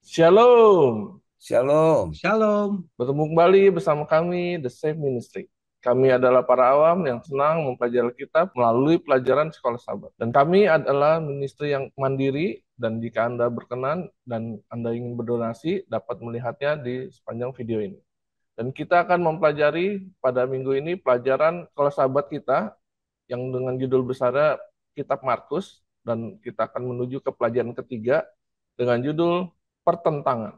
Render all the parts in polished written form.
Shalom, Shalom. Shalom. bertemu kembali bersama kami, The Safe Ministry. Kami adalah para awam yang senang mempelajari Alkitab melalui pelajaran sekolah sahabat. Dan kami adalah ministry yang mandiri, dan jika Anda berkenan dan Anda ingin berdonasi, dapat melihatnya di sepanjang video ini. Dan kita akan mempelajari pada minggu ini pelajaran sekolah sahabat kita yang dengan judul besarnya Kitab Markus, dan kita akan menuju ke pelajaran ketiga dengan judul Pertentangan.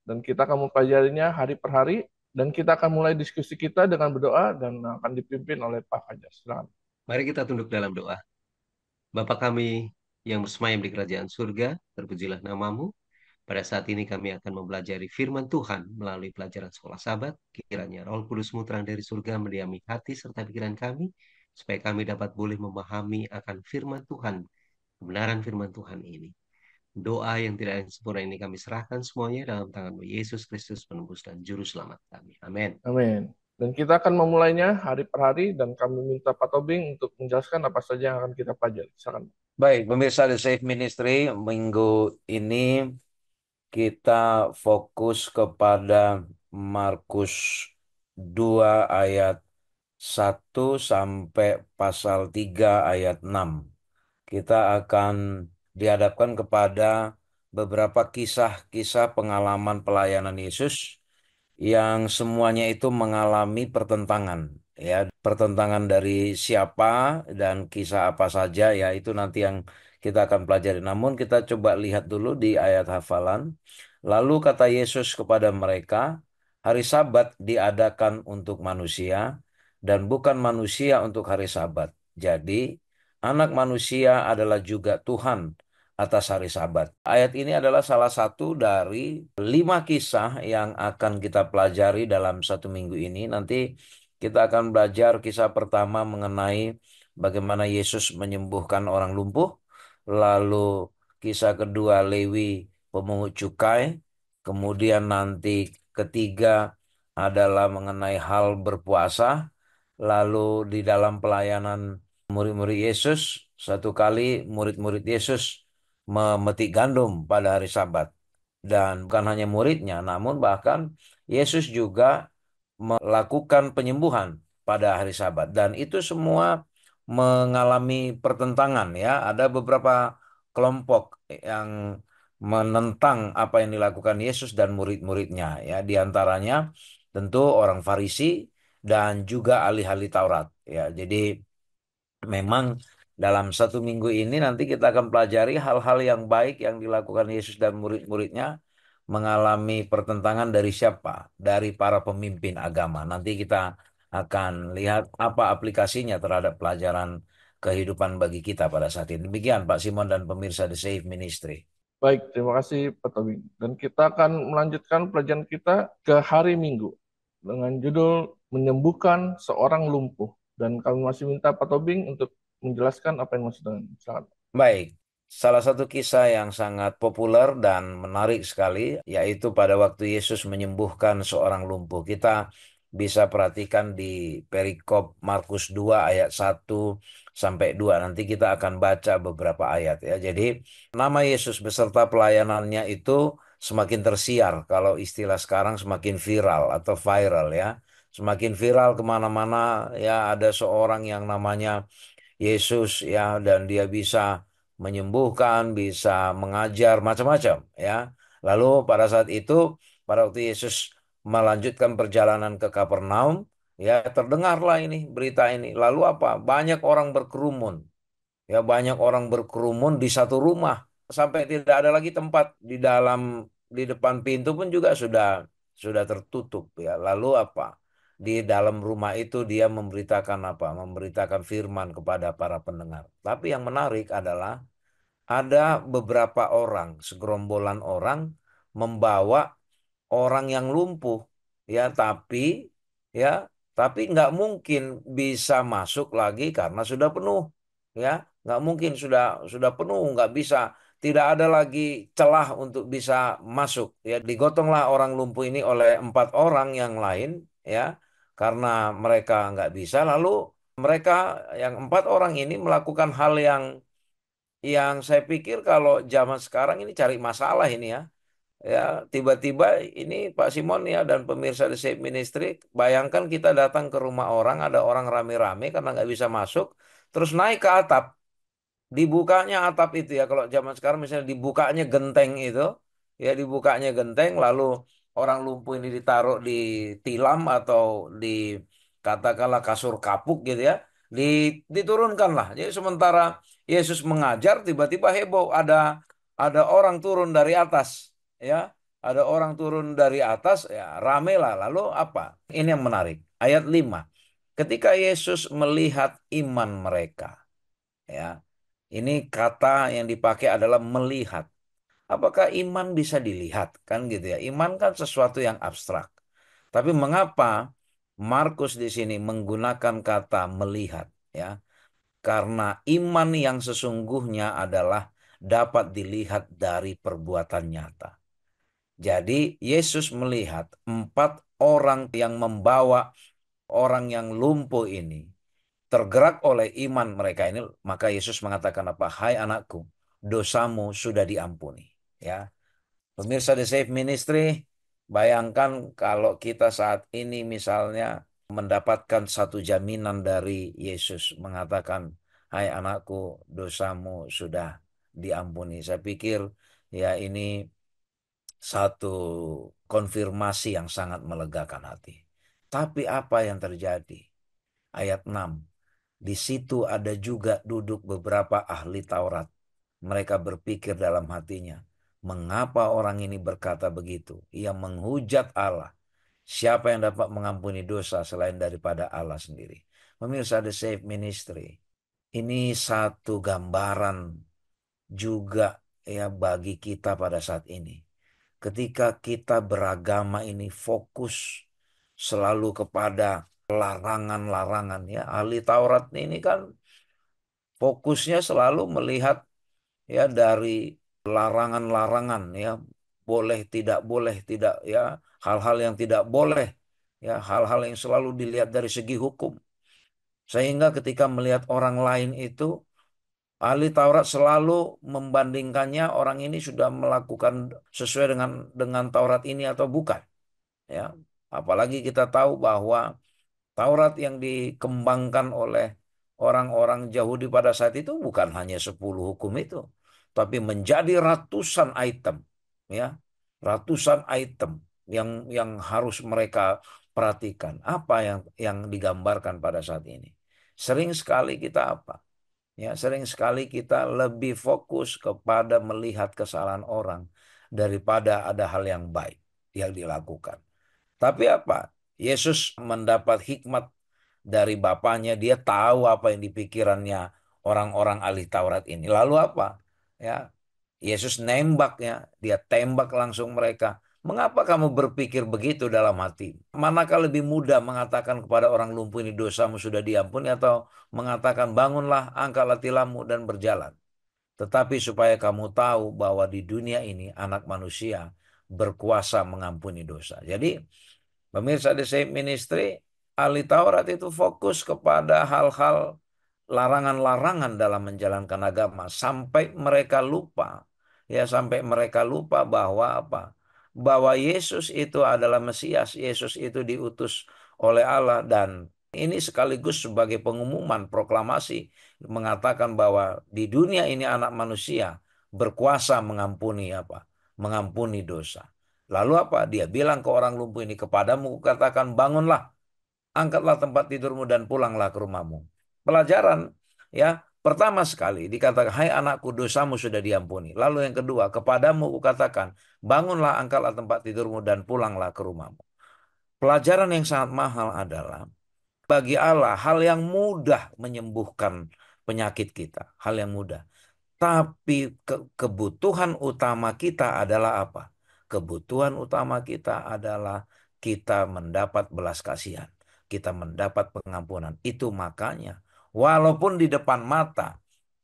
Dan kita akan mempelajarinya hari per hari, dan kita akan mulai diskusi kita dengan berdoa dan akan dipimpin oleh Pak Fajar. Silakan. Mari kita tunduk dalam doa. Bapa kami yang bersemayam di kerajaan surga, terpujilah namamu. Pada saat ini kami akan mempelajari firman Tuhan melalui pelajaran sekolah sahabat. Kiranya Roh Kudus-Mu terang dari surga mendiami hati serta pikiran kami, supaya kami dapat boleh memahami akan firman Tuhan, kebenaran firman Tuhan ini. Doa yang tidak ada yang sempurna ini kami serahkan semuanya dalam tangan-Mu Yesus Kristus, penebus dan juru selamat kami. Amin. Amin. Dan kita akan memulainya hari per hari, dan kami minta Pak Tobing untuk menjelaskan apa saja yang akan kita pelajari. Silakan. Baik, pemirsa The Safe Ministry, minggu ini kita fokus kepada Markus 2 ayat 1 sampai pasal 3 ayat 6. Kita akan dihadapkan kepada beberapa kisah-kisah pengalaman pelayanan Yesus yang semuanya itu mengalami pertentangan, ya, pertentangan dari siapa dan kisah apa saja, ya, itu nanti yang kita akan pelajari. Namun kita coba lihat dulu di ayat hafalan. Lalu kata Yesus kepada mereka, hari Sabat diadakan untuk manusia dan bukan manusia untuk hari Sabat. Jadi Anak manusia adalah juga Tuhan atas hari Sabat. Ayat ini adalah salah satu dari 5 kisah yang akan kita pelajari dalam satu minggu ini. Nanti kita akan belajar kisah pertama mengenai bagaimana Yesus menyembuhkan orang lumpuh. Lalu kisah kedua Lewi pemungut cukai. Kemudian nanti ketiga adalah mengenai hal berpuasa. Lalu di dalam pelayanan murid-murid Yesus, satu kali murid-murid Yesus memetik gandum pada hari Sabat. Dan bukan hanya muridnya, namun bahkan Yesus juga melakukan penyembuhan pada hari Sabat. Dan itu semua mengalami pertentangan, ya. Ada beberapa kelompok yang menentang apa yang dilakukan Yesus dan murid-muridnya, ya. Di antaranya tentu orang Farisi dan juga ahli-ahli Taurat, ya. Jadi memang dalam satu minggu ini nanti kita akan pelajari hal-hal yang baik yang dilakukan Yesus dan murid-muridnya mengalami pertentangan dari siapa? Dari para pemimpin agama. Nanti kita akan lihat apa aplikasinya terhadap pelajaran kehidupan bagi kita pada saat ini. Demikian Pak Simon dan pemirsa The Safe Ministry. Baik, terima kasih Pak Tobing. Dan kita akan melanjutkan pelajaran kita ke hari Minggu dengan judul Menyembuhkan Seorang Lumpuh. Dan kami masih minta Pak Tobing untuk menjelaskan apa yang maksud dengan silakan. Baik, salah satu kisah yang sangat populer dan menarik sekali, yaitu pada waktu Yesus menyembuhkan seorang lumpuh. Kita bisa perhatikan di perikop Markus 2 ayat 1 sampai 2. Nanti kita akan baca beberapa ayat, ya. Jadi nama Yesus beserta pelayanannya itu semakin tersiar. Kalau istilah sekarang semakin viral atau viral, ya. Semakin viral kemana-mana, ya, ada seorang yang namanya Yesus, ya, dan dia bisa menyembuhkan, bisa mengajar macam-macam, ya. Lalu pada saat itu, pada waktu Yesus melanjutkan perjalanan ke Kapernaum, ya, terdengarlah ini berita ini. Lalu apa? Banyak orang berkerumun, ya, banyak orang berkerumun di satu rumah sampai tidak ada lagi tempat di dalam, di depan pintu pun juga sudah tertutup, ya. Lalu apa? Di dalam rumah itu dia memberitakan apa? Memberitakan firman kepada para pendengar. Tapi yang menarik adalah ada beberapa orang, segerombolan orang membawa orang yang lumpuh, ya, ya tapi nggak mungkin bisa masuk lagi karena sudah penuh, ya. Nggak mungkin, sudah penuh, nggak bisa, tidak ada lagi celah untuk bisa masuk, ya. Digotonglah orang lumpuh ini oleh 4 orang yang lain, ya, karena mereka nggak bisa. Lalu mereka yang 4 orang ini melakukan hal yang saya pikir kalau zaman sekarang ini cari masalah ini, ya. Ya, tiba-tiba ini Pak Simon ya dan pemirsa The Safe Ministry, bayangkan kita datang ke rumah orang, ada orang rame-rame karena nggak bisa masuk, terus naik ke atap, dibukanya atap itu ya, kalau zaman sekarang misalnya dibukanya genteng itu, ya dibukanya genteng, lalu orang lumpuh ini ditaruh di tilam atau di katakanlah kasur kapuk gitu ya, di, diturunkan lah. Jadi sementara Yesus mengajar, tiba-tiba heboh, ada orang turun dari atas, ya, ada orang turun dari atas, ya rame lah. Lalu apa? Ini yang menarik. Ayat 5. Ketika Yesus melihat iman mereka, ya. Ini kata yang dipakai adalah melihat. Apakah iman bisa dilihat? Kan gitu ya. Iman kan sesuatu yang abstrak. Tapi mengapa Markus di sini menggunakan kata melihat? Ya, karena iman yang sesungguhnya adalah dapat dilihat dari perbuatan nyata. Jadi Yesus melihat 4 orang yang membawa orang yang lumpuh ini tergerak oleh iman mereka ini, maka Yesus mengatakan apa? Hai anakku, dosamu sudah diampuni. Ya, pemirsa The Safe Ministry, bayangkan kalau kita saat ini misalnya mendapatkan satu jaminan dari Yesus mengatakan, hai anakku, dosamu sudah diampuni. Saya pikir ya ini satu konfirmasi yang sangat melegakan hati. Tapi apa yang terjadi? Ayat 6. Di situ ada juga duduk beberapa ahli Taurat. Mereka berpikir dalam hatinya, mengapa orang ini berkata begitu? Ia menghujat Allah. Siapa yang dapat mengampuni dosa selain daripada Allah sendiri? Pemirsa The Safe Ministry, ini satu gambaran juga ya bagi kita pada saat ini. Ketika kita beragama ini fokus selalu kepada larangan-larangan ya. Ahli Taurat ini kan fokusnya selalu melihat ya dari larangan-larangan ya, boleh tidak ya, hal-hal yang tidak boleh ya, hal-hal yang selalu dilihat dari segi hukum. Sehingga ketika melihat orang lain itu, ahli Taurat selalu membandingkannya orang ini sudah melakukan sesuai dengan Taurat ini atau bukan ya. Apalagi kita tahu bahwa Taurat yang dikembangkan oleh orang-orang Yahudi pada saat itu bukan hanya 10 hukum itu, tapi menjadi ratusan item, ya, ratusan item yang harus mereka perhatikan. Apa yang digambarkan pada saat ini? Sering sekali kita apa? Ya, sering sekali kita lebih fokus kepada melihat kesalahan orang daripada ada hal yang baik yang dilakukan. Tapi apa? Yesus mendapat hikmat dari Bapaknya. Dia tahu apa yang dipikirannya orang-orang ahli Taurat ini. Lalu apa? Ya, Yesus nembaknya. Dia tembak langsung mereka. Mengapa kamu berpikir begitu dalam hati? Manakah lebih mudah mengatakan kepada orang lumpuh ini dosamu sudah diampuni atau mengatakan bangunlah, angkatlah tilammu dan berjalan. Tetapi supaya kamu tahu bahwa di dunia ini anak manusia berkuasa mengampuni dosa. Jadi pemirsa The Safe Ministry, ahli Taurat itu fokus kepada hal-hal larangan-larangan dalam menjalankan agama sampai mereka lupa. Ya, sampai mereka lupa bahwa apa? Bahwa Yesus itu adalah Mesias, Yesus itu diutus oleh Allah dan ini sekaligus sebagai pengumuman proklamasi mengatakan bahwa di dunia ini anak manusia berkuasa mengampuni apa? Mengampuni dosa. Lalu apa? Dia bilang ke orang lumpuh ini, kepadamu katakan bangunlah, angkatlah tempat tidurmu dan pulanglah ke rumahmu. Pelajaran ya, pertama sekali dikatakan, hai anakku dosamu sudah diampuni. Lalu yang kedua, kepadamu kukatakan, bangunlah, angkatlah tempat tidurmu dan pulanglah ke rumahmu. Pelajaran yang sangat mahal adalah bagi Allah hal yang mudah menyembuhkan penyakit kita, hal yang mudah. Tapi kebutuhan utama kita adalah apa? Kebutuhan utama kita adalah kita mendapat belas kasihan. Kita mendapat pengampunan. Itu makanya, walaupun di depan mata,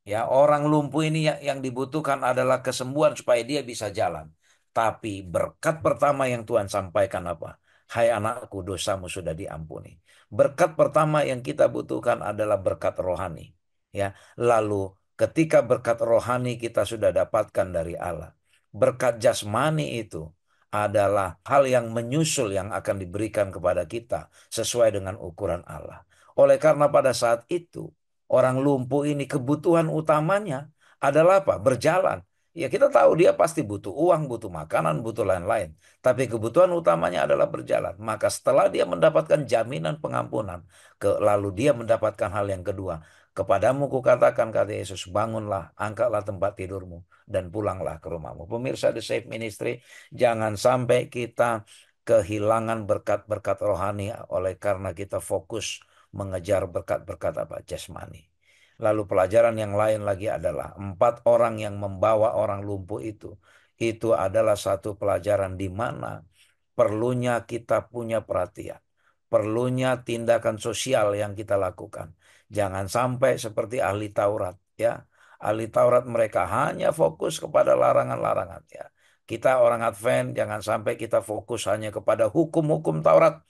ya orang lumpuh ini yang dibutuhkan adalah kesembuhan supaya dia bisa jalan. Tapi berkat pertama yang Tuhan sampaikan apa? Hai anakku, dosamu sudah diampuni. Berkat pertama yang kita butuhkan adalah berkat rohani. Ya, lalu ketika berkat rohani kita sudah dapatkan dari Allah, Berkat jasmani itu adalah hal yang menyusul yang akan diberikan kepada kita sesuai dengan ukuran Allah. Oleh karena pada saat itu orang lumpuh ini kebutuhan utamanya adalah apa? Berjalan. Ya kita tahu dia pasti butuh uang, butuh makanan, butuh lain-lain. Tapi kebutuhan utamanya adalah berjalan. Maka setelah dia mendapatkan jaminan pengampunan, lalu dia mendapatkan hal yang kedua. Kepadamu kukatakan, kata Yesus, bangunlah, angkatlah tempat tidurmu, dan pulanglah ke rumahmu. Pemirsa The Safe Ministry, jangan sampai kita kehilangan berkat-berkat rohani oleh karena kita fokus mengejar berkat-berkat apa? Jasmani. Lalu pelajaran yang lain lagi adalah 4 orang yang membawa orang lumpuh itu. Itu adalah satu pelajaran di mana perlunya kita punya perhatian. Perlunya tindakan sosial yang kita lakukan. Jangan sampai seperti ahli Taurat, ya. Ahli Taurat mereka hanya fokus kepada larangan-larangan, ya. Kita orang Advent jangan sampai kita fokus hanya kepada hukum-hukum Taurat,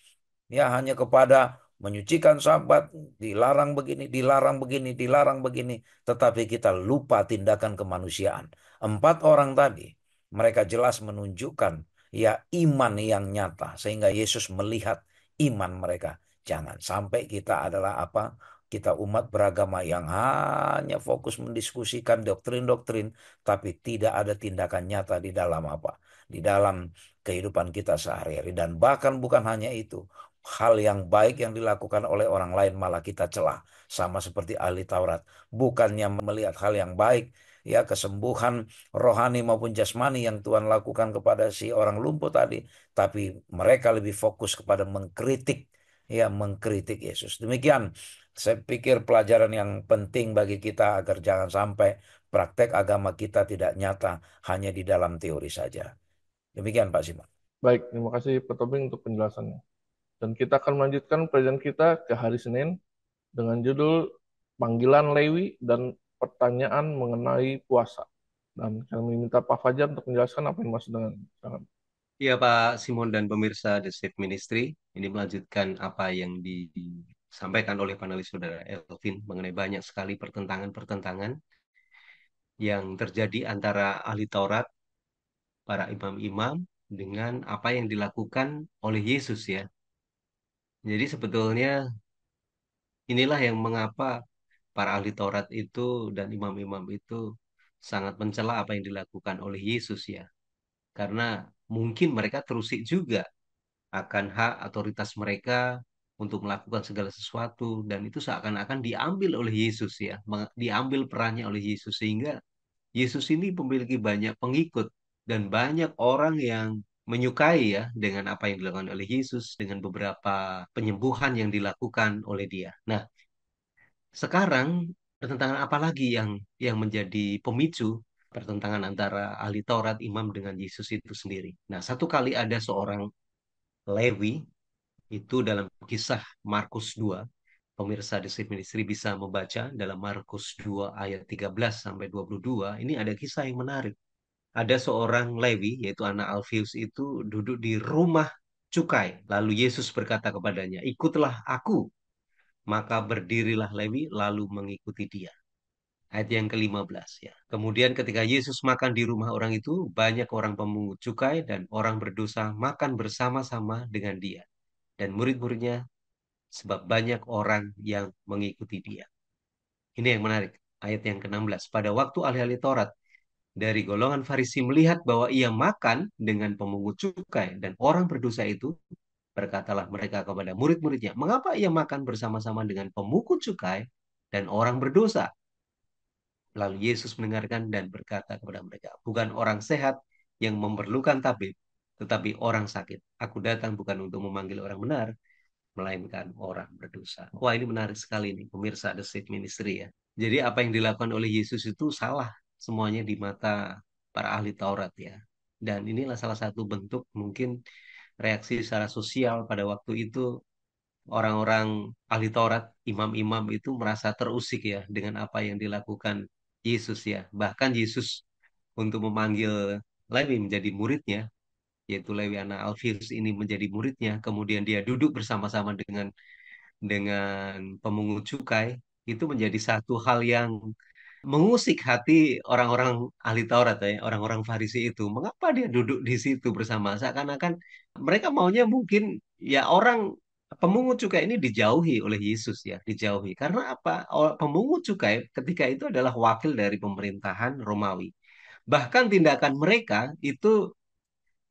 ya, hanya kepada menyucikan Sabat, dilarang begini, dilarang begini, dilarang begini, tetapi kita lupa tindakan kemanusiaan. 4 orang tadi, mereka jelas menunjukkan ya iman yang nyata, sehingga Yesus melihat iman mereka. Jangan sampai kita adalah apa? Kita umat beragama yang hanya fokus mendiskusikan doktrin-doktrin, tapi tidak ada tindakan nyata di dalam apa? Di dalam kehidupan kita sehari-hari. Dan bahkan bukan hanya itu, hal yang baik yang dilakukan oleh orang lain malah kita celah. Sama seperti ahli Taurat. Bukannya melihat hal yang baik, ya kesembuhan rohani maupun jasmani yang Tuhan lakukan kepada si orang lumpuh tadi. Tapi mereka lebih fokus kepada mengkritik, ya mengkritik Yesus. Demikian saya pikir pelajaran yang penting bagi kita agar jangan sampai praktek agama kita tidak nyata hanya di dalam teori saja. Demikian Pak Simon. Baik, terima kasih Pak Tobing untuk penjelasannya. Dan kita akan melanjutkan pelajaran kita ke hari Senin dengan judul Panggilan Lewi dan pertanyaan mengenai puasa. Dan kami minta Pak Fajar untuk menjelaskan apa yang dimaksud dengan sangat. Ya Pak Simon dan pemirsa The Safe Ministry, ini melanjutkan apa yang disampaikan oleh panelis saudara Elvin mengenai banyak sekali pertentangan-pertentangan yang terjadi antara ahli Taurat, para imam-imam, dengan apa yang dilakukan oleh Yesus ya. Jadi sebetulnya inilah yang mengapa para ahli Taurat itu dan imam-imam itu sangat mencela apa yang dilakukan oleh Yesus ya. Karena mungkin mereka terusik juga akan hak otoritas mereka untuk melakukan segala sesuatu dan itu seakan-akan diambil oleh Yesus ya, diambil perannya oleh Yesus sehingga Yesus ini memiliki banyak pengikut dan banyak orang yang menyukai ya dengan apa yang dilakukan oleh Yesus dengan beberapa penyembuhan yang dilakukan oleh dia. Nah, sekarang pertentangan apa lagi yang menjadi pemicu pertentangan antara ahli Taurat imam dengan Yesus itu sendiri. Nah, satu kali ada seorang Lewi itu dalam kisah Markus 2. Pemirsa di Sip Ministry bisa membaca dalam Markus 2 ayat 13 sampai 22. Ini ada kisah yang menarik. Ada seorang Lewi, yaitu anak Alfius itu duduk di rumah cukai. Lalu Yesus berkata kepadanya, ikutlah aku. Maka berdirilah Lewi lalu mengikuti dia. Ayat yang ke-15 ya. Kemudian ketika Yesus makan di rumah orang itu, banyak orang pemungut cukai dan orang berdosa makan bersama-sama dengan dia. Dan murid-muridnya sebab banyak orang yang mengikuti dia. Ini yang menarik. Ayat yang ke-16. Pada waktu ahli-ahli Taurat dari golongan Farisi melihat bahwa ia makan dengan pemungut cukai dan orang berdosa itu, berkatalah mereka kepada murid-muridnya, mengapa ia makan bersama-sama dengan pemungut cukai dan orang berdosa? Lalu Yesus mendengarkan dan berkata kepada mereka, bukan orang sehat yang memerlukan tabib, tetapi orang sakit. Aku datang bukan untuk memanggil orang benar, melainkan orang berdosa. Wah, ini menarik sekali nih, pemirsa The Safe Ministry ya. Jadi apa yang dilakukan oleh Yesus itu salah semuanya di mata para ahli Taurat ya. Dan inilah salah satu bentuk mungkin reaksi secara sosial pada waktu itu orang-orang ahli Taurat, imam-imam itu merasa terusik ya dengan apa yang dilakukan Yesus ya. Bahkan Yesus untuk memanggil Lewi menjadi muridnya, yaitu Lewi anak Alfius ini menjadi muridnya, kemudian dia duduk bersama-sama dengan pemungut cukai, itu menjadi satu hal yang mengusik hati orang-orang ahli Taurat ya, orang-orang Farisi itu. Mengapa dia duduk di situ bersama? Seakan-akan mereka maunya mungkin ya orang pemungut cukai ini dijauhi oleh Yesus ya, dijauhi. Karena apa? Pemungut cukai ketika itu adalah wakil dari pemerintahan Romawi. Bahkan tindakan mereka itu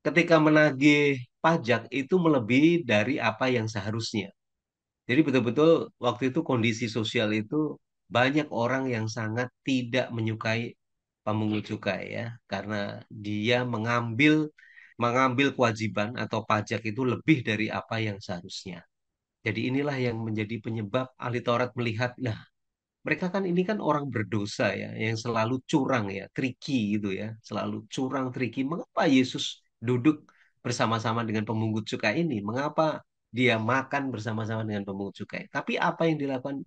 ketika menagih pajak itu melebihi dari apa yang seharusnya. Jadi betul-betul waktu itu kondisi sosial itu banyak orang yang sangat tidak menyukai pemungut cukai ya, karena dia mengambil kewajiban atau pajak itu lebih dari apa yang seharusnya. Jadi inilah yang menjadi penyebab ahli Taurat melihat, nah mereka kan ini kan orang berdosa ya, yang selalu curang ya, tricky gitu ya, selalu curang, tricky. Mengapa Yesus duduk bersama-sama dengan pemungut cukai ini? Mengapa dia makan bersama-sama dengan pemungut cukai? Tapi apa yang dilakukan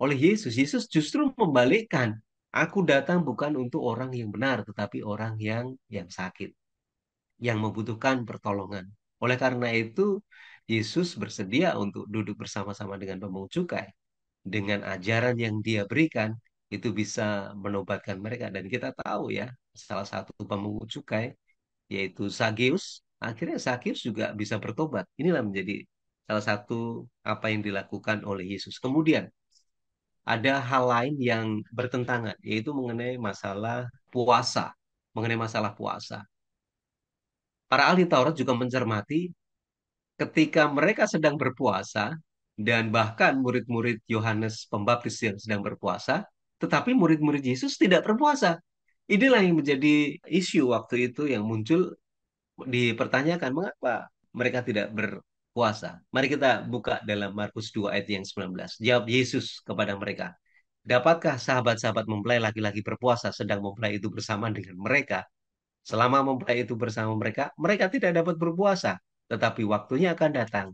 oleh Yesus? Yesus justru membalikkan. Aku datang bukan untuk orang yang benar, tetapi orang yang sakit, yang membutuhkan pertolongan. Oleh karena itu, Yesus bersedia untuk duduk bersama-sama dengan pemungut cukai dengan ajaran yang dia berikan itu bisa menobatkan mereka dan kita tahu ya salah satu pemungut cukai yaitu Sageus akhirnya Sageus juga bisa bertobat inilah menjadi salah satu apa yang dilakukan oleh Yesus kemudian ada hal lain yang bertentangan yaitu mengenai masalah puasa para ahli Taurat juga mencermati ketika mereka sedang berpuasa, dan bahkan murid-murid Yohanes Pembaptis yang sedang berpuasa, tetapi murid-murid Yesus tidak berpuasa. Inilah yang menjadi isu waktu itu yang muncul dipertanyakan, mengapa mereka tidak berpuasa? Mari kita buka dalam Markus 2 ayat yang 19. Jawab Yesus kepada mereka, dapatkah sahabat-sahabat mempelai laki-laki berpuasa sedang mempelai itu bersama dengan mereka? Selama mempelai itu bersama mereka, mereka tidak dapat berpuasa. Tetapi waktunya akan datang.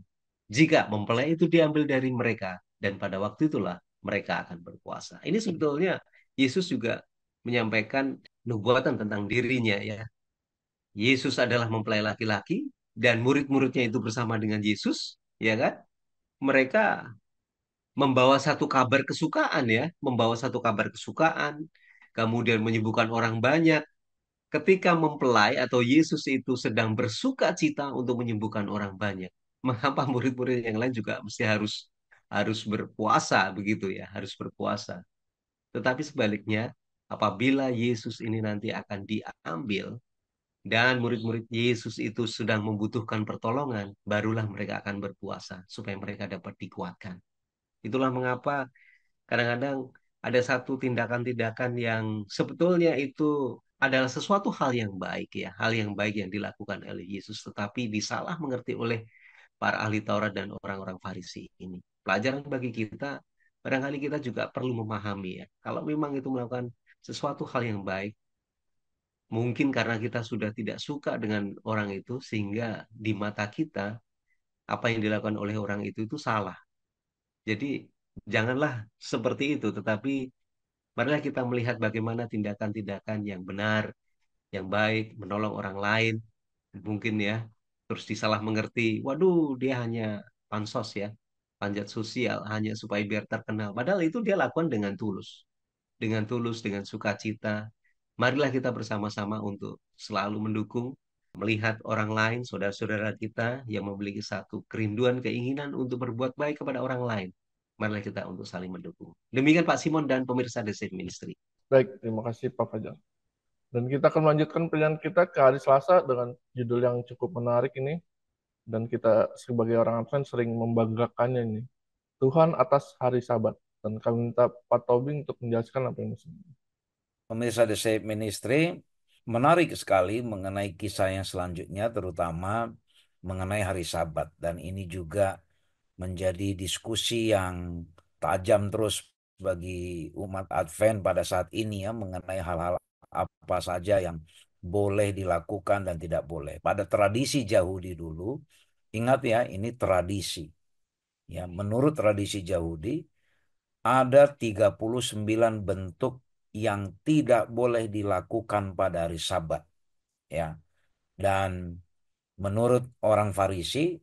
Jika mempelai itu diambil dari mereka, dan pada waktu itulah mereka akan berpuasa. Ini sebetulnya Yesus juga menyampaikan nubuatan tentang dirinya ya. Yesus adalah mempelai laki-laki, dan murid-muridnya itu bersama dengan Yesus, ya kan? Mereka membawa satu kabar kesukaan ya, membawa satu kabar kesukaan, kemudian menyembuhkan orang banyak, ketika mempelai atau Yesus itu sedang bersuka cita untuk menyembuhkan orang banyak. Mengapa murid-murid yang lain juga mesti harus harus berpuasa begitu ya, harus berpuasa. Tetapi sebaliknya, apabila Yesus ini nanti akan diambil dan murid-murid Yesus itu sedang membutuhkan pertolongan, barulah mereka akan berpuasa supaya mereka dapat dikuatkan. Itulah mengapa kadang-kadang ada satu tindakan-tindakan yang sebetulnya itu adalah sesuatu hal yang baik ya, hal yang baik yang dilakukan oleh Yesus, tetapi disalah mengerti oleh para ahli Taurat dan orang-orang Farisi ini. Pelajaran bagi kita, barangkali kita juga perlu memahami ya, kalau memang itu melakukan sesuatu hal yang baik, mungkin karena kita sudah tidak suka dengan orang itu, sehingga di mata kita, apa yang dilakukan oleh orang itu salah. Jadi janganlah seperti itu, tetapi marilah kita melihat bagaimana tindakan-tindakan yang benar, yang baik, menolong orang lain, mungkin ya, terus disalah mengerti, waduh dia hanya pansos ya, panjat sosial, hanya supaya biar terkenal. Padahal itu dia lakukan dengan tulus, dengan sukacita. Marilah kita bersama-sama untuk selalu mendukung, melihat orang lain, saudara-saudara kita yang memiliki satu kerinduan, keinginan untuk berbuat baik kepada orang lain. Marilah kita untuk saling mendukung. Demikian Pak Simon dan pemirsa The Safe Ministry. Baik, terima kasih Pak Fajar. Dan kita akan melanjutkan perjalanan kita ke hari Selasa dengan judul yang cukup menarik ini. Dan kita sebagai orang Advent sering membanggakannya ini. Tuhan atas hari Sabat. Dan kami minta Pak Tobing untuk menjelaskan apa ini. Pemirsa The Safe Ministry, menarik sekali mengenai kisah yang selanjutnya, terutama mengenai hari Sabat. Dan ini juga menjadi diskusi yang tajam terus bagi umat Advent pada saat ini ya, mengenai hal-hal apa saja yang boleh dilakukan dan tidak boleh. Pada tradisi Yahudi dulu, ingat ya, ini tradisi. Ya, menurut tradisi Yahudi, ada 39 bentuk yang tidak boleh dilakukan pada hari Sabat. Ya. Dan menurut orang Farisi,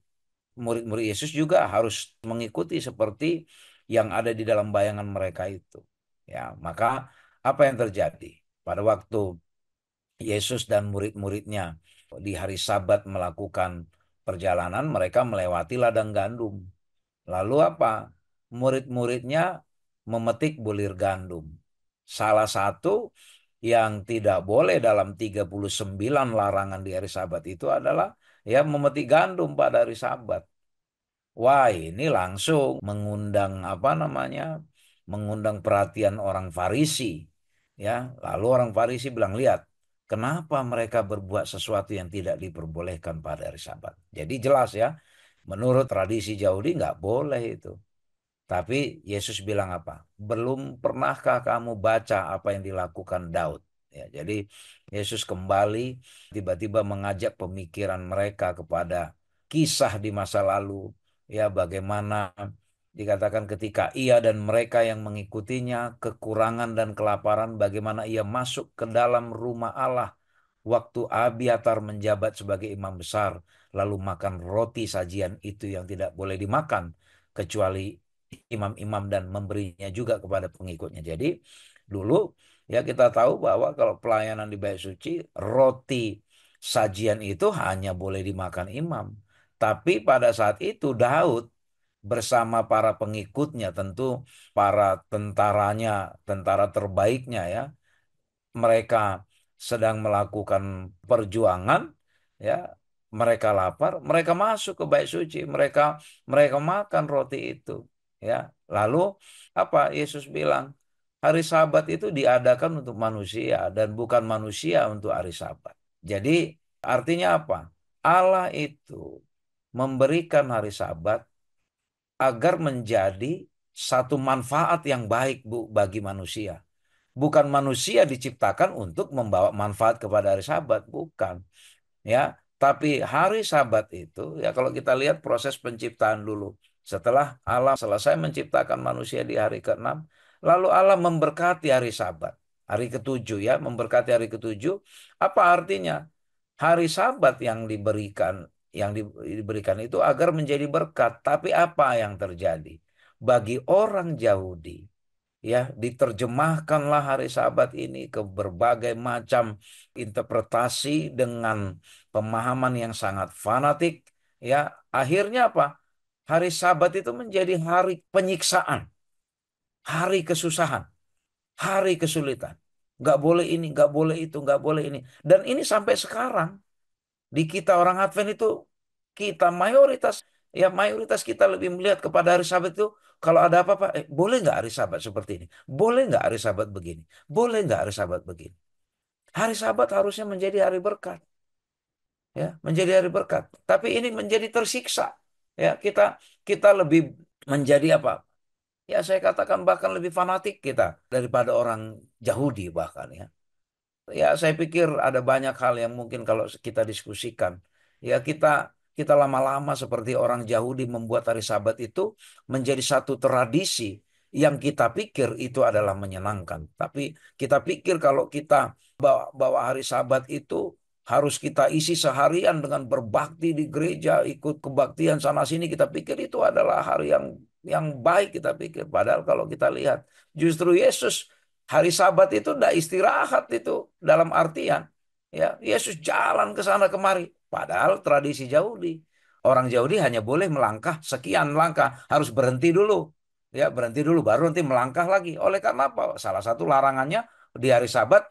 murid-murid Yesus juga harus mengikuti seperti yang ada di dalam bayangan mereka itu. Ya, maka Apa yang terjadi? Pada waktu Yesus dan murid-muridnya di hari Sabat melakukan perjalanan, mereka melewati ladang gandum. Lalu apa? Murid-muridnya memetik bulir gandum. Salah satu yang tidak boleh dalam 39 larangan di hari Sabat itu adalah ya memetik gandum pada hari Sabat. Wah, ini langsung mengundang apa namanya? Mengundang perhatian orang Farisi. Ya, lalu orang Farisi bilang, "Lihat, kenapa mereka berbuat sesuatu yang tidak diperbolehkan pada hari Sabat?" Jadi jelas ya, menurut tradisi Yahudi nggak boleh itu. Tapi Yesus bilang apa? Belum pernahkah kamu baca apa yang dilakukan Daud? Ya, jadi Yesus kembali tiba-tiba mengajak pemikiran mereka kepada kisah di masa lalu. Ya, bagaimana dikatakan ketika ia dan mereka yang mengikutinya kekurangan dan kelaparan, bagaimana ia masuk ke dalam rumah Allah waktu Abiatar menjabat sebagai imam besar, lalu makan roti sajian itu yang tidak boleh dimakan kecuali imam-imam dan memberinya juga kepada pengikutnya. Jadi dulu ya kita tahu bahwa kalau pelayanan di Bait Suci, roti sajian itu hanya boleh dimakan imam. Tapi pada saat itu Daud bersama para pengikutnya, tentu para tentaranya, tentara terbaiknya ya, mereka sedang melakukan perjuangan, ya, mereka lapar, mereka masuk ke bait suci, mereka mereka makan roti itu, ya. Lalu apa Yesus bilang? Hari Sabat itu diadakan untuk manusia dan bukan manusia untuk hari Sabat. Jadi artinya apa? Allah itu memberikan hari Sabat agar menjadi satu manfaat yang baik, Bu, bagi manusia. Bukan manusia diciptakan untuk membawa manfaat kepada hari Sabat, bukan. Ya, tapi hari Sabat itu ya kalau kita lihat proses penciptaan dulu. Setelah Allah selesai menciptakan manusia di hari ke-6, lalu Allah memberkati hari Sabat. Hari ketujuh ya, memberkati hari ketujuh. Apa artinya? Hari Sabat yang diberikan itu agar menjadi berkat. Tapi apa yang terjadi? Bagi orang Yahudi, ya diterjemahkanlah hari Sabat ini ke berbagai macam interpretasi dengan pemahaman yang sangat fanatik. Ya, akhirnya apa? Hari Sabat itu menjadi hari penyiksaan, hari kesusahan, hari kesulitan. Nggak boleh ini, nggak boleh itu, nggak boleh ini. Dan ini sampai sekarang di kita orang Advent itu, kita mayoritas kita lebih melihat kepada hari Sabat itu, kalau ada apa-apa, boleh nggak hari Sabat seperti ini? Boleh nggak hari Sabat begini? Boleh nggak hari Sabat begini? Hari Sabat harusnya menjadi hari berkat, ya, menjadi hari berkat. Tapi ini menjadi tersiksa, ya. Kita lebih menjadi apa? Ya, saya katakan bahkan lebih fanatik kita daripada orang Yahudi bahkan ya. Ya, saya pikir ada banyak hal yang mungkin kalau kita diskusikan. Ya, kita kita lama-lama seperti orang Yahudi membuat hari Sabat itu menjadi satu tradisi yang kita pikir itu adalah menyenangkan. Tapi kita pikir kalau kita bawa hari Sabat itu harus kita isi seharian dengan berbakti di gereja, ikut kebaktian sana sini. Kita pikir itu adalah hari yang baik, kita pikir. Padahal kalau kita lihat, justru Yesus hari Sabat itu tidak istirahat itu, dalam artian ya Yesus jalan ke sana kemari. Padahal tradisi Yahudi, orang Yahudi hanya boleh melangkah sekian langkah, harus berhenti dulu. Ya, berhenti dulu baru nanti melangkah lagi. Oleh karena apa? Salah satu larangannya di hari Sabat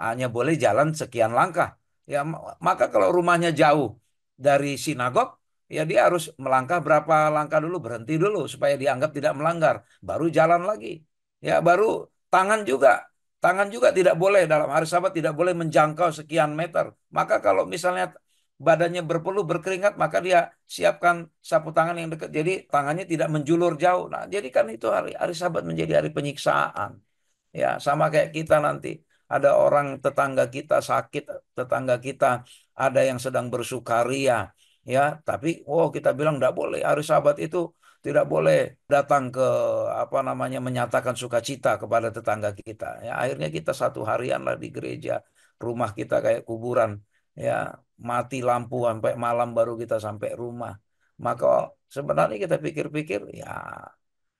hanya boleh jalan sekian langkah. Ya, maka kalau rumahnya jauh dari sinagog, ya dia harus melangkah berapa langkah dulu, berhenti dulu supaya dianggap tidak melanggar, baru jalan lagi. Ya, baru tangan juga. Tangan juga tidak boleh dalam hari Sabat, tidak boleh menjangkau sekian meter. Maka kalau misalnya badannya berpeluh berkeringat, maka dia siapkan sapu tangan yang dekat. Jadi tangannya tidak menjulur jauh. Nah, jadi kan itu hari Sabat menjadi hari penyiksaan. Ya, sama kayak kita nanti. Ada orang tetangga kita sakit, tetangga kita ada yang sedang bersukaria, ya. Tapi, oh kita bilang tidak boleh. Hari Sabat itu tidak boleh datang ke apa namanya menyatakan sukacita kepada tetangga kita. Ya, akhirnya kita satu harian lah di gereja, rumah kita kayak kuburan. Ya, mati lampu sampai malam baru kita sampai rumah. Maka sebenarnya kita pikir-pikir, ya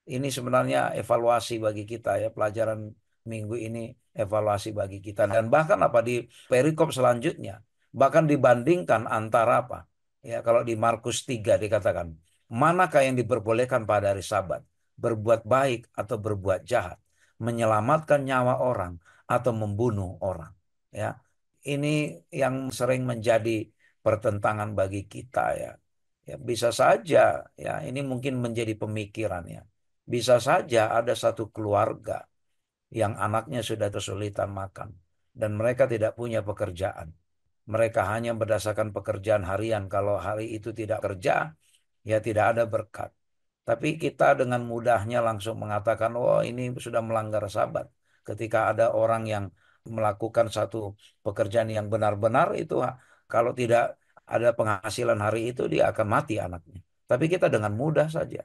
ini sebenarnya evaluasi bagi kita ya, pelajaran minggu ini evaluasi bagi kita. Dan bahkan apa di perikop selanjutnya, bahkan dibandingkan antara apa? Ya, kalau di Markus 3 dikatakan, manakah yang diperbolehkan pada hari Sabat? Berbuat baik atau berbuat jahat? Menyelamatkan nyawa orang atau membunuh orang? Ya, ini yang sering menjadi pertentangan bagi kita ya. Ya, bisa saja ya, ini mungkin menjadi pemikiran ya. Bisa saja ada satu keluarga yang anaknya sudah kesulitan makan dan mereka tidak punya pekerjaan. Mereka hanya berdasarkan pekerjaan harian. Kalau hari itu tidak kerja, ya tidak ada berkat. Tapi kita dengan mudahnya langsung mengatakan, oh ini sudah melanggar Sabat. Ketika ada orang yang melakukan satu pekerjaan yang benar-benar itu, kalau tidak ada penghasilan hari itu, dia akan mati anaknya. Tapi kita dengan mudah saja.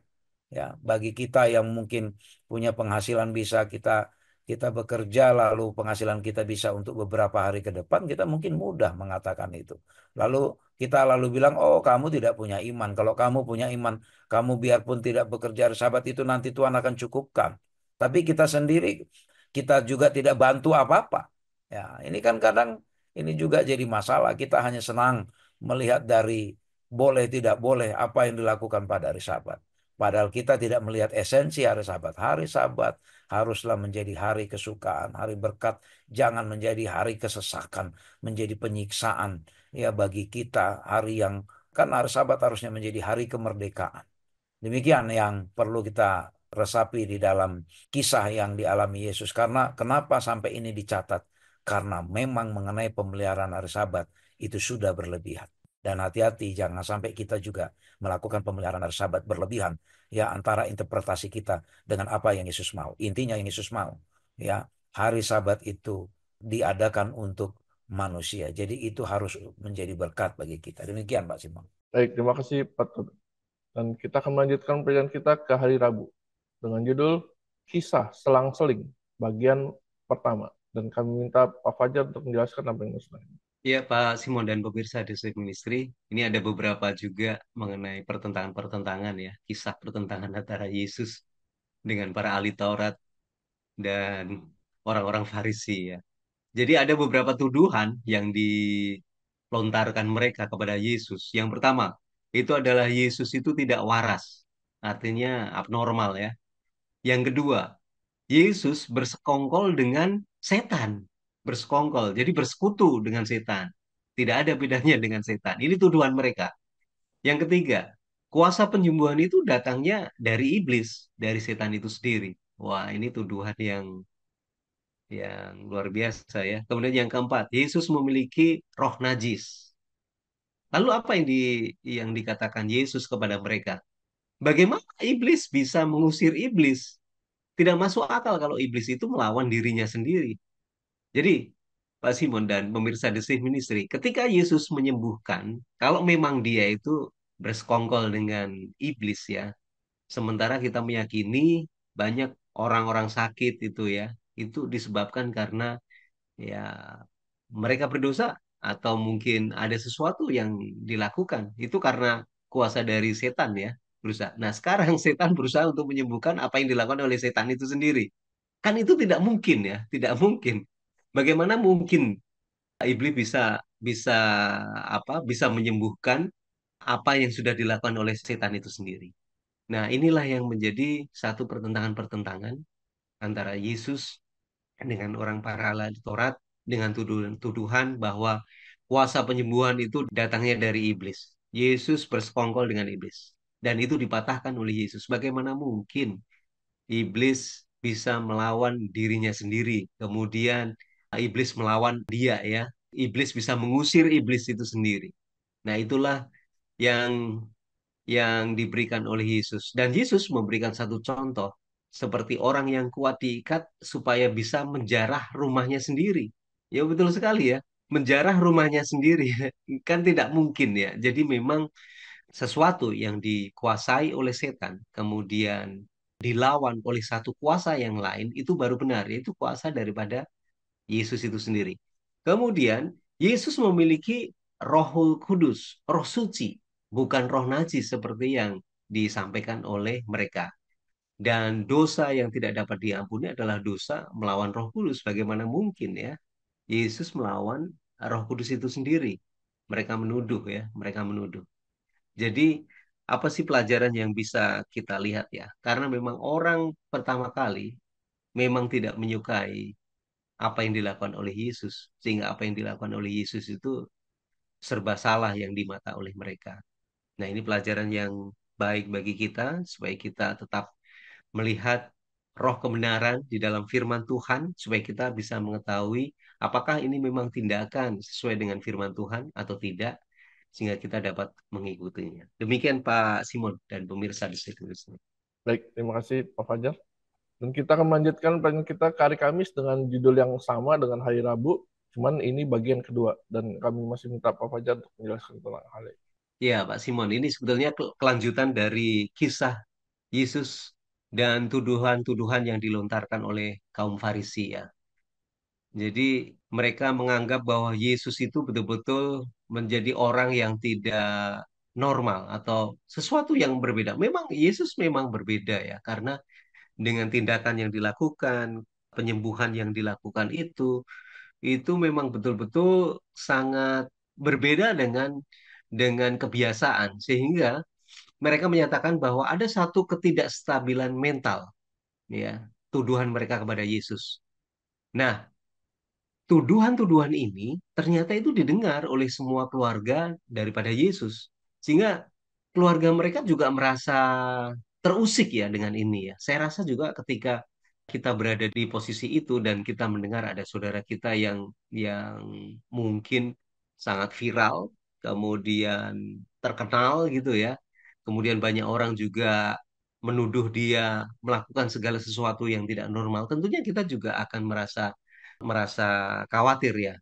Ya, bagi kita yang mungkin punya penghasilan bisa kita bekerja lalu penghasilan kita bisa untuk beberapa hari ke depan, kita mungkin mudah mengatakan itu. Lalu kita lalu bilang, oh kamu tidak punya iman. Kalau kamu punya iman, kamu biarpun tidak bekerja hari Sabat itu nanti Tuhan akan cukupkan. Tapi kita sendiri, kita juga tidak bantu apa-apa. Ya, ini kan kadang ini juga jadi masalah. Kita hanya senang melihat dari boleh tidak boleh apa yang dilakukan pada hari Sabat. Padahal kita tidak melihat esensi hari Sabat. Hari Sabat haruslah menjadi hari kesukaan, hari berkat. Jangan menjadi hari kesesakan, menjadi penyiksaan. Ya bagi kita hari yang kan hari Sabat harusnya menjadi hari kemerdekaan. Demikian yang perlu kita resapi di dalam kisah yang dialami Yesus. Karena kenapa sampai ini dicatat? Karena memang mengenai pemeliharaan hari Sabat itu sudah berlebihan. Dan hati-hati jangan sampai kita juga melakukan pemeliharaan hari Sabat berlebihan. Ya antara interpretasi kita dengan apa yang Yesus mau. Intinya yang Yesus mau. Ya hari Sabat itu diadakan untuk manusia. Jadi itu harus menjadi berkat bagi kita. Demikian Pak Simon. Baik, terima kasih Pak Toto. Dan kita akan melanjutkan perjalanan kita ke hari Rabu dengan judul Kisah Selang-Seling bagian pertama. Dan kami minta Pak Fajar untuk menjelaskan apa yang maksudnya. Ya, Pak Simon dan pemirsa The Save Ministry, ini ada beberapa juga mengenai pertentangan-pertentangan ya, kisah pertentangan antara Yesus dengan para ahli Taurat dan orang-orang Farisi ya. Jadi ada beberapa tuduhan yang dilontarkan mereka kepada Yesus. Yang pertama, itu adalah Yesus itu tidak waras, artinya abnormal ya. Yang kedua, Yesus bersekongkol dengan setan. Bersekongkol, jadi bersekutu dengan setan. Tidak ada bedanya dengan setan. Ini tuduhan mereka. Yang ketiga, kuasa penyembuhan itu datangnya dari iblis, dari setan itu sendiri. Wah, ini tuduhan yang luar biasa ya. Kemudian yang keempat, Yesus memiliki roh najis. Lalu apa yang dikatakan Yesus kepada mereka? Bagaimana iblis bisa mengusir iblis? Tidak masuk akal kalau iblis itu melawan dirinya sendiri. Jadi, Pak Simon dan pemirsa The Safe Ministry, ketika Yesus menyembuhkan, kalau memang dia itu bersekongkol dengan iblis ya, sementara kita meyakini banyak orang-orang sakit itu ya, itu disebabkan karena ya mereka berdosa atau mungkin ada sesuatu yang dilakukan. Itu karena kuasa dari setan ya, berusaha. Nah, sekarang setan berusaha untuk menyembuhkan apa yang dilakukan oleh setan itu sendiri. Kan itu tidak mungkin ya, tidak mungkin. Bagaimana mungkin iblis bisa bisa bisa menyembuhkan apa yang sudah dilakukan oleh setan itu sendiri. Nah, inilah yang menjadi satu pertentangan-pertentangan antara Yesus dengan orang para ahli Taurat dengan tuduhan bahwa kuasa penyembuhan itu datangnya dari iblis. Yesus bersekongkol dengan iblis. Dan itu dipatahkan oleh Yesus. Bagaimana mungkin iblis bisa melawan dirinya sendiri. Kemudian iblis melawan dia ya. Iblis bisa mengusir iblis itu sendiri. Nah, itulah yang diberikan oleh Yesus. Dan Yesus memberikan satu contoh seperti orang yang kuat diikat supaya bisa menjarah rumahnya sendiri. Ya betul sekali ya. Menjarah rumahnya sendiri kan tidak mungkin ya. Jadi memang sesuatu yang dikuasai oleh setan, kemudian dilawan oleh satu kuasa yang lain, itu baru benar, yaitu kuasa daripada Yesus itu sendiri. Kemudian, Yesus memiliki roh kudus, roh suci, bukan roh najis seperti yang disampaikan oleh mereka. Dan dosa yang tidak dapat diampuni adalah dosa melawan Roh Kudus. Bagaimana mungkin ya Yesus melawan Roh Kudus itu sendiri? Mereka menuduh ya, mereka menuduh. Jadi apa sih pelajaran yang bisa kita lihat ya? Karena memang orang pertama kali memang tidak menyukai apa yang dilakukan oleh Yesus, sehingga apa yang dilakukan oleh Yesus itu serba salah yang di mata oleh mereka. Nah, ini pelajaran yang baik bagi kita supaya kita tetap melihat roh kebenaran di dalam firman Tuhan supaya kita bisa mengetahui apakah ini memang tindakan sesuai dengan firman Tuhan atau tidak sehingga kita dapat mengikutinya. Demikian Pak Simon dan pemirsa di situ. Baik, terima kasih Pak Fajar. Dan kita akan melanjutkan pertanyaan kita ke hari Kamis dengan judul yang sama dengan hari Rabu, cuman ini bagian kedua. Dan kami masih minta Pak Fajar untuk menjelaskan tentang hal ini. Ya, Pak Simon, ini sebetulnya kelanjutan dari kisah Yesus dan tuduhan-tuduhan yang dilontarkan oleh kaum Farisi ya. Jadi mereka menganggap bahwa Yesus itu betul-betul menjadi orang yang tidak normal atau sesuatu yang berbeda. Memang Yesus memang berbeda ya, karena dengan tindakan yang dilakukan, penyembuhan yang dilakukan itu memang betul-betul sangat berbeda dengan kebiasaan sehingga mereka menyatakan bahwa ada satu ketidakstabilan mental ya, tuduhan mereka kepada Yesus. Nah, tuduhan-tuduhan ini ternyata itu didengar oleh semua keluarga daripada Yesus. Sehingga keluarga mereka juga merasa terusik ya dengan ini ya. Saya rasa juga ketika kita berada di posisi itu dan kita mendengar ada saudara kita yang mungkin sangat viral, kemudian terkenal gitu ya. Kemudian banyak orang juga menuduh dia melakukan segala sesuatu yang tidak normal. Tentunya kita juga akan merasa khawatir ya.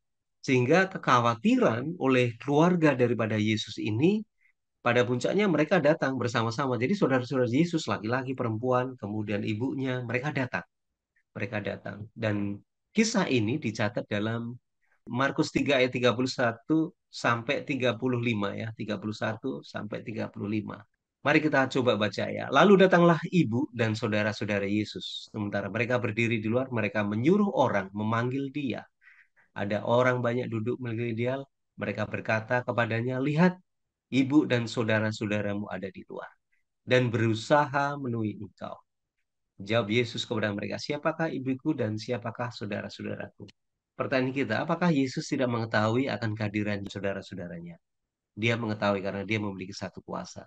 Sehingga kekhawatiran oleh keluarga daripada Yesus ini pada puncaknya mereka datang bersama-sama. Jadi saudara-saudara Yesus laki-laki, perempuan, kemudian ibunya, mereka datang. Mereka datang. Dan kisah ini dicatat dalam Markus 3 ayat 31 sampai 35 ya. 31 sampai 35. Mari kita coba baca ya. Lalu datanglah ibu dan saudara-saudara Yesus. Sementara mereka berdiri di luar, mereka menyuruh orang memanggil dia. Ada orang banyak duduk melihat dia. Mereka berkata kepadanya, lihat, ibu dan saudara-saudaramu ada di luar dan berusaha menemui engkau. Jawab Yesus kepada mereka, siapakah ibuku dan siapakah saudara-saudaraku? Pertanyaan kita, apakah Yesus tidak mengetahui akan kehadiran saudara-saudaranya? Dia mengetahui karena dia memiliki satu kuasa.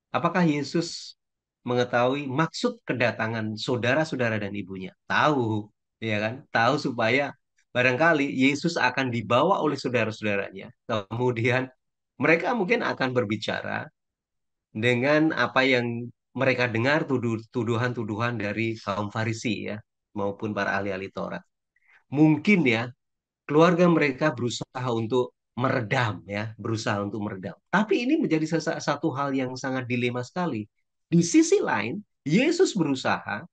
Apakah Yesus mengetahui maksud kedatangan saudara-saudara dan ibunya? Tahu, ya kan? Tahu supaya barangkali Yesus akan dibawa oleh saudara-saudaranya. Kemudian mereka mungkin akan berbicara dengan apa yang mereka dengar tuduhan-tuduhan dari kaum Farisi ya, maupun para ahli-ahli Taurat. Mungkin ya keluarga mereka berusaha untuk meredam ya, berusaha untuk meredam. Tapi ini menjadi satu hal yang sangat dilema sekali. Di sisi lain, Yesus berusaha,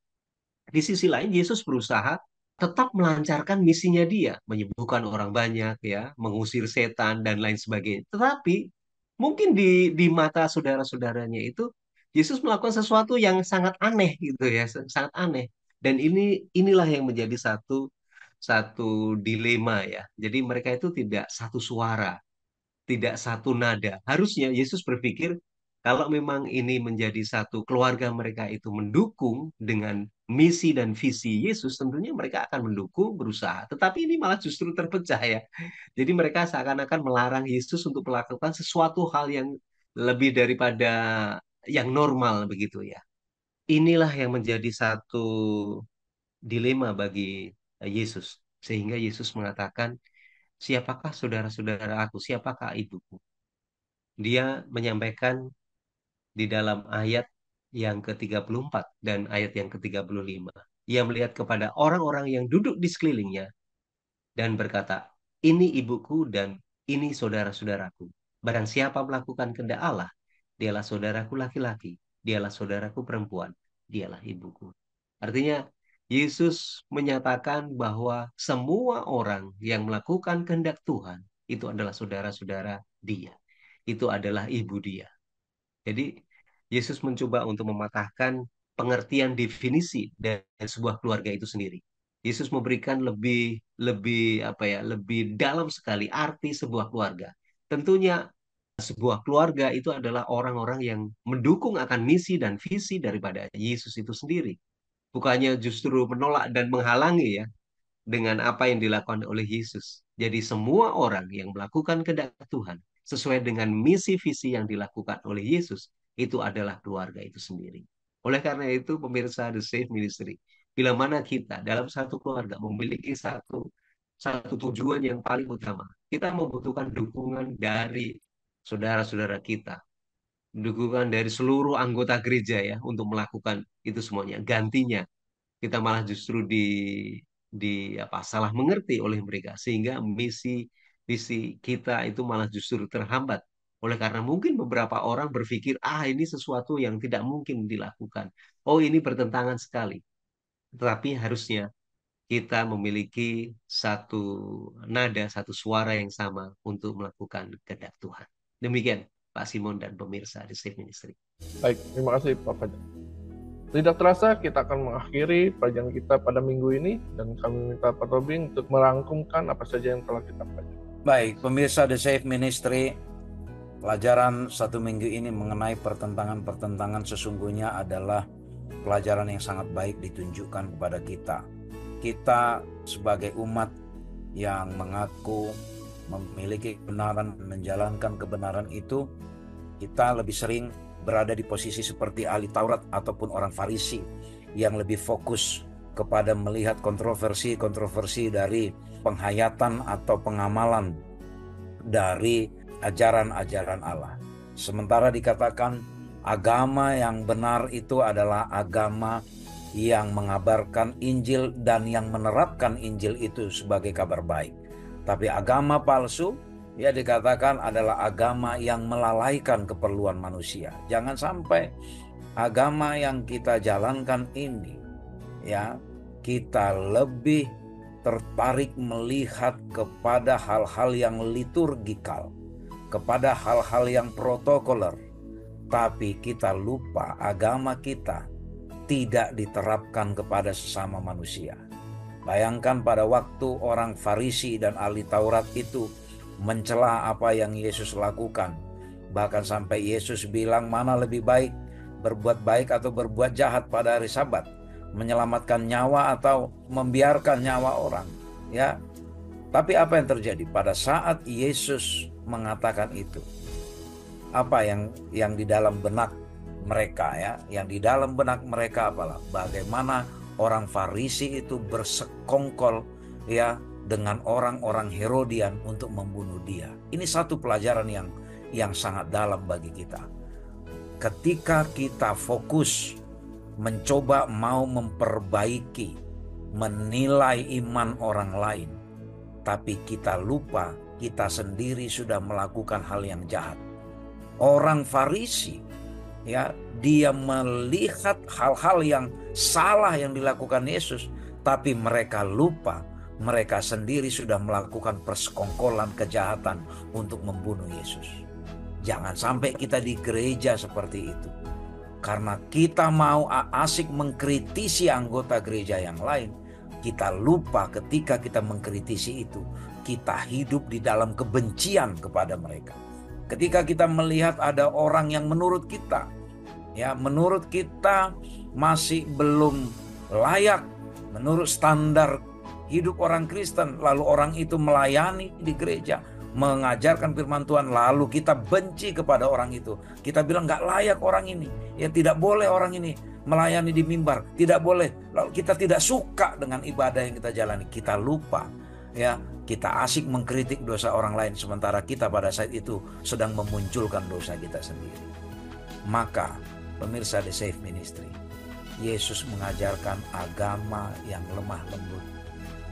di sisi lain Yesus berusaha tetap melancarkan misinya dia, menyembuhkan orang banyak ya, mengusir setan dan lain sebagainya. Tetapi mungkin di mata saudara-saudaranya itu Yesus melakukan sesuatu yang sangat aneh gitu ya, sangat aneh. Dan inilah yang menjadi satu satu dilema ya. Jadi mereka itu tidak satu suara, tidak satu nada. Harusnya Yesus berpikir kalau memang ini menjadi satu keluarga mereka itu mendukung dengan misi dan visi Yesus, tentunya mereka akan mendukung, berusaha. Tetapi ini malah justru terpecah ya. Jadi mereka seakan-akan melarang Yesus untuk melakukan sesuatu hal yang lebih daripada yang normal begitu ya. Inilah yang menjadi satu dilema bagi Yesus. Sehingga Yesus mengatakan, siapakah saudara-saudara aku? Siapakah ibuku? Dia menyampaikan di dalam ayat yang ke-34 dan ayat yang ke-35. Ia melihat kepada orang-orang yang duduk di sekelilingnya dan berkata, ini ibuku dan ini saudara-saudaraku. Barang siapa melakukan kehendak Allah, dialah saudaraku laki-laki, dialah saudaraku perempuan, dialah ibuku. Artinya, Yesus menyatakan bahwa semua orang yang melakukan kehendak Tuhan itu adalah saudara-saudara dia. Itu adalah ibu dia. Jadi, Yesus mencoba untuk mematahkan pengertian definisi dari sebuah keluarga itu sendiri. Yesus memberikan lebih lebih apa ya, lebih dalam sekali arti sebuah keluarga. Tentunya sebuah keluarga itu adalah orang-orang yang mendukung akan misi dan visi daripada Yesus itu sendiri. Bukannya justru menolak dan menghalangi ya dengan apa yang dilakukan oleh Yesus. Jadi semua orang yang melakukan kehendak Tuhan sesuai dengan misi visi yang dilakukan oleh Yesus itu adalah keluarga itu sendiri. Oleh karena itu pemirsa The Safe Ministry, bila mana kita dalam satu keluarga memiliki satu satu tujuan yang paling utama, kita membutuhkan dukungan dari saudara-saudara kita, dukungan dari seluruh anggota gereja ya untuk melakukan itu semuanya. Gantinya kita malah justru di apa salah mengerti oleh mereka sehingga misi visi kita itu malah justru terhambat oleh karena mungkin beberapa orang berpikir ini sesuatu yang tidak mungkin dilakukan, oh ini bertentangan sekali, tetapi harusnya kita memiliki satu nada, satu suara yang sama untuk melakukan kehendak Tuhan. Demikian Pak Simon dan pemirsa di Safe Ministry. Baik, terima kasih Pak Fajar. Tidak terasa kita akan mengakhiri pelajaran kita pada minggu ini dan kami minta Pak Tobing untuk merangkumkan apa saja yang telah kita pelajari. Baik, pemirsa The Safe Ministry, pelajaran satu minggu ini mengenai pertentangan-pertentangan sesungguhnya adalah pelajaran yang sangat baik ditunjukkan kepada kita. Kita sebagai umat yang mengaku memiliki kebenaran, menjalankan kebenaran itu, kita lebih sering berada di posisi seperti ahli Taurat ataupun orang Farisi yang lebih fokus kepada melihat kontroversi dari penghayatan atau pengamalan dari ajaran-ajaran Allah. Sementara dikatakan agama yang benar itu adalah agama yang mengabarkan Injil dan yang menerapkan Injil itu sebagai kabar baik. Tapi agama palsu ya dikatakan adalah agama yang melalaikan keperluan manusia. Jangan sampai agama yang kita jalankan ini ya kita lebih tertarik melihat kepada hal-hal yang liturgikal, kepada hal-hal yang protokoler, tapi kita lupa agama kita tidak diterapkan kepada sesama manusia. Bayangkan pada waktu orang Farisi dan ahli Taurat itu mencela apa yang Yesus lakukan. Bahkan sampai Yesus bilang mana lebih baik, berbuat baik atau berbuat jahat pada hari Sabat, menyelamatkan nyawa atau membiarkan nyawa orang. Ya, tapi apa yang terjadi pada saat Yesus mengatakan itu? Apa yang di dalam benak mereka ya? Yang di dalam benak mereka apalah? Bagaimana orang Farisi itu bersekongkol ya dengan orang-orang Herodian untuk membunuh dia. Ini satu pelajaran yang sangat dalam bagi kita. Ketika kita fokus mencoba mau memperbaiki, menilai iman orang lain, tapi kita lupa kita sendiri sudah melakukan hal yang jahat. Orang Farisi ya, dia melihat hal-hal yang salah yang dilakukan Yesus, tapi mereka lupa mereka sendiri sudah melakukan persekongkolan kejahatan untuk membunuh Yesus. Jangan sampai kita di gereja seperti itu. Karena kita mau asik mengkritisi anggota gereja yang lain, kita lupa ketika kita mengkritisi itu, kita hidup di dalam kebencian kepada mereka. Ketika kita melihat ada orang yang menurut kita masih belum layak menurut standar hidup orang Kristen, lalu orang itu melayani di gereja, mengajarkan firman Tuhan, lalu kita benci kepada orang itu. Kita bilang gak layak orang ini, ya tidak boleh orang ini melayani di mimbar, tidak boleh. Lalu kita tidak suka dengan ibadah yang kita jalani. Kita lupa ya, kita asik mengkritik dosa orang lain, sementara kita pada saat itu sedang memunculkan dosa kita sendiri. Maka pemirsa The Safe Ministry, Yesus mengajarkan agama yang lemah lembut,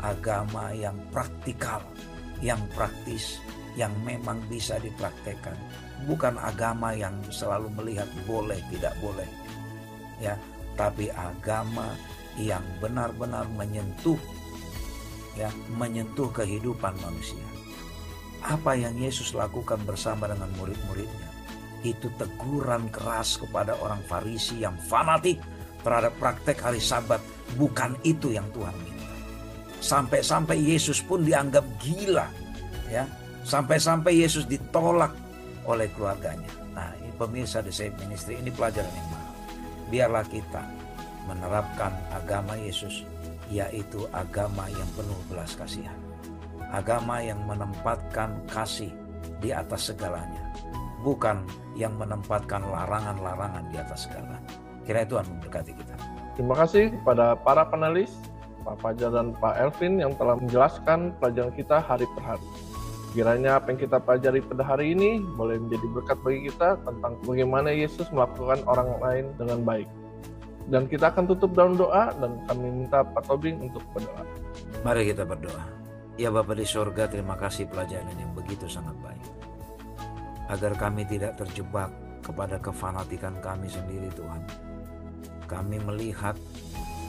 agama yang praktikal, yang praktis, yang memang bisa dipraktekkan. Bukan agama yang selalu melihat boleh tidak boleh, ya, tapi agama yang benar-benar menyentuh kehidupan manusia. Apa yang Yesus lakukan bersama dengan murid-muridnya, itu teguran keras kepada orang Farisi yang fanatik terhadap praktek hari Sabat. Bukan itu yang Tuhan minta. Sampai-sampai Yesus pun dianggap gila, ya. Sampai-sampai Yesus ditolak oleh keluarganya. Nah, ini pemirsa The Save Ministry, ini pelajaran yang mahal. Biarlah kita menerapkan agama Yesus, yaitu agama yang penuh belas kasihan. Agama yang menempatkan kasih di atas segalanya, bukan yang menempatkan larangan-larangan di atas segalanya. Kiranya Tuhan memberkati kita. Terima kasih kepada para panelis, Pak Fajar dan Pak Elvin yang telah menjelaskan pelajaran kita hari per hari. Kiranya apa yang kita pelajari pada hari ini boleh menjadi berkat bagi kita tentang bagaimana Yesus melakukan orang lain dengan baik. Dan kita akan tutup dalam doa, dan kami minta Pak Tobing untuk berdoa. Mari kita berdoa. Ya Bapa di sorga, terima kasih pelajaran yang begitu sangat baik. Agar kami tidak terjebak kepada kefanatikan kami sendiri, Tuhan. Kami melihat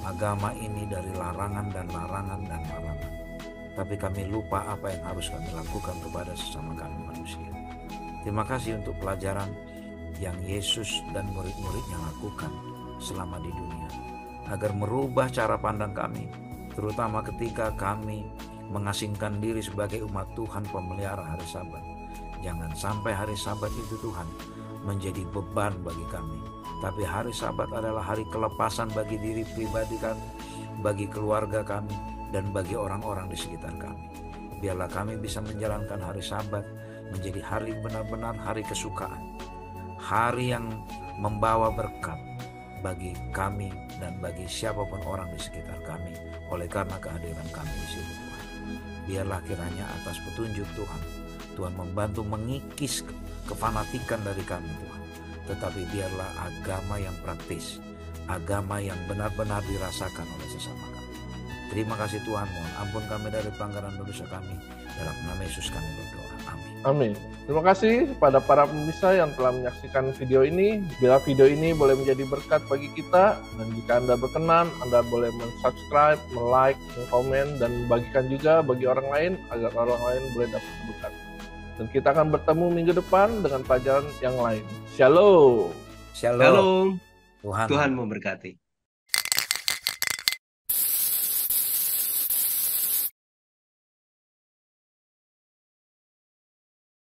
agama ini dari larangan dan larangan dan larangan. Tapi kami lupa apa yang harus kami lakukan kepada sesama kami manusia. Terima kasih untuk pelajaran yang Yesus dan murid-muridnya lakukan selama di dunia. Agar merubah cara pandang kami, terutama ketika kami mengasingkan diri sebagai umat Tuhan pemelihara hari Sabat. Jangan sampai hari Sabat itu Tuhan menjadi beban bagi kami. Tapi hari Sabat adalah hari kelepasan bagi diri pribadi kami, bagi keluarga kami, dan bagi orang-orang di sekitar kami. Biarlah kami bisa menjalankan hari Sabat menjadi hari benar-benar hari kesukaan. Hari yang membawa berkat bagi kami dan bagi siapapun orang di sekitar kami oleh karena kehadiran kami di situ, Tuhan. Biarlah kiranya atas petunjuk Tuhan, Tuhan membantu mengikis kefanatikan dari kami, Tuhan. Tetapi biarlah agama yang praktis, agama yang benar-benar dirasakan oleh sesama kami. Terima kasih Tuhan, mohon ampun kami dari pelanggaran dosa kami. Dalam nama Yesus kami berdoa. Amin. Amin. Terima kasih kepada para pemirsa yang telah menyaksikan video ini. Bila video ini boleh menjadi berkat bagi kita, dan jika Anda berkenan, Anda boleh subscribe, like, komen, dan bagikan juga bagi orang lain agar orang lain boleh dapat berkat. Dan kita akan bertemu minggu depan dengan pelajaran yang lain. Shalom. Shalom. Tuhan memberkati.